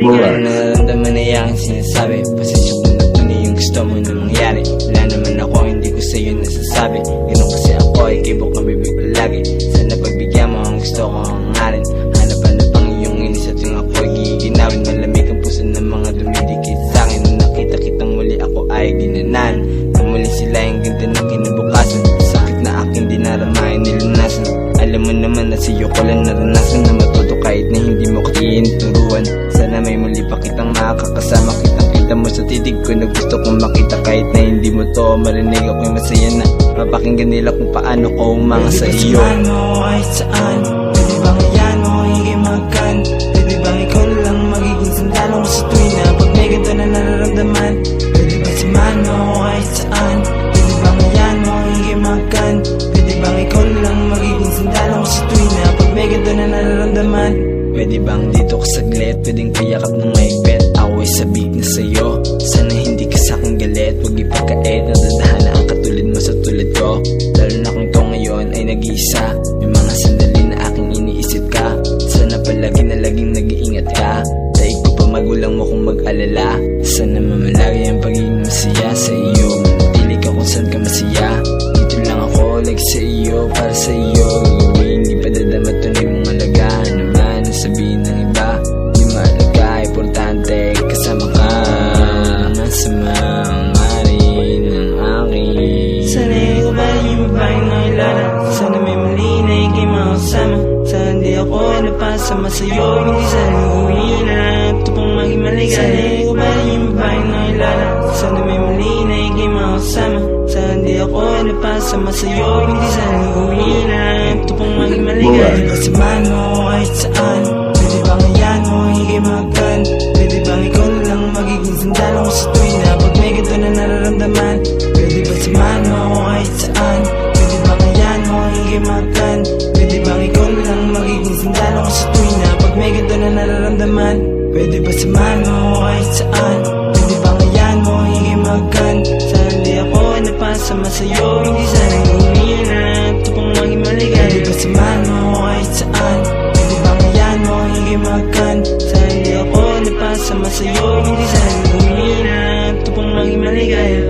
Kung nararamdaman na yung sinasabi, pasensya kung nagpuni yung gusto mo na mangyari. Wala naman ako, hindi ko sa'yo nasasabi. Ganun kasi ako, ay kibok na bibig palagi. Sana pagbigyan mo ang gusto ko hangarin. Hanap-hanap ang iyong inis at yung ako'y giginawin. Malamig ang puso ng mga dumidikit sa'kin. Nung nakita kitang muli ako ay ginanan. Nang muli sila yung ganda ng kinabukasan. Sakit na aking dinaramayan nilunasan. Alam mo naman na sa'yo ko lang naranasan na matuto kahit na hindi mo turuan. Sana may muli pa kitang makakasama. Kitang-kita mo sa titig ko na gusto kong makita. Kahit na hindi mo to marinig, ako'y masaya na mapakinggan nila kung paano ko umanga sa iyo. Pwede ba mo kahit saan? Pwede bang iyan mo higay magan? Pwede bang ikaw lang magiging sandalo ko sa tuwing na pag may ganito na nararamdaman? Pwede ba samahan mo kahit saan? Pwede bang iyan mo higay magan? Pwede bang ikaw lang magiging sandalo ko sa tuwing na pag may ganito na nararamdaman? Pwede bang dito ka saglit? Pwedeng kayakap ng maigpit. Ako'y sabik na sa'yo. Sana hindi ka sa'king galit. Huwag ipagkait na dadahana ang katulad mo sa tulad ko. Lalo na kung ito ngayon ay nag-iisa. May mga sandali na aking iniisip ka. Sana palagi na laging nag-iingat ka. Daig ko pa magulang mo kung mag-alala. Sana mamalagi ang pagiging masaya sa iyo. Manatili ka kung saan ka masaya. Dito lang ako, like sa iyo, para sa iyo. Hindi pa dadama tunay mong alaga. Sabihin ng iba, di mahalaga, importante kasama ka. Masama ang ari ng akin. Sana ikaw ba yung babaeng nakilala? Sana may mali na ikay makasama. Sana hindi ako napasama sa'yo. Hindi sana gawin na ito pang maging maligaya. Sana ikaw ba yung babaeng nakilala? Sana may mali na ikay makasama. Sana hindi ako napasama sa'yo. Hindi sana gawin na ito pang maging maligaya. Kasamahan mo kahit saan. Pwede bang iyan mo higay magan? Pwede bang ikaw lang magiging sandalo ko sa tuwing na pag may ganito na nararamdaman? Pwede ba samahan mo kahit saan? Pwede bang iyan mo higay magan? Pwede bang ikaw lang magiging sandalo ko sa tuwing na pag may ganito na nararamdaman? Pwede ba samahan mo kahit saan? Pwede bang iyan mo higay magan? Sana hindi ako napasama sa'yo. Hindi sana gawin na ito pang maging maligaya. Pwede ba samahan mo kahit saan? Pwede bang iyan mo higay magan? Sana hindi ako napasama sa'yo. Hindi sana gawin na ito pang maging maligaya.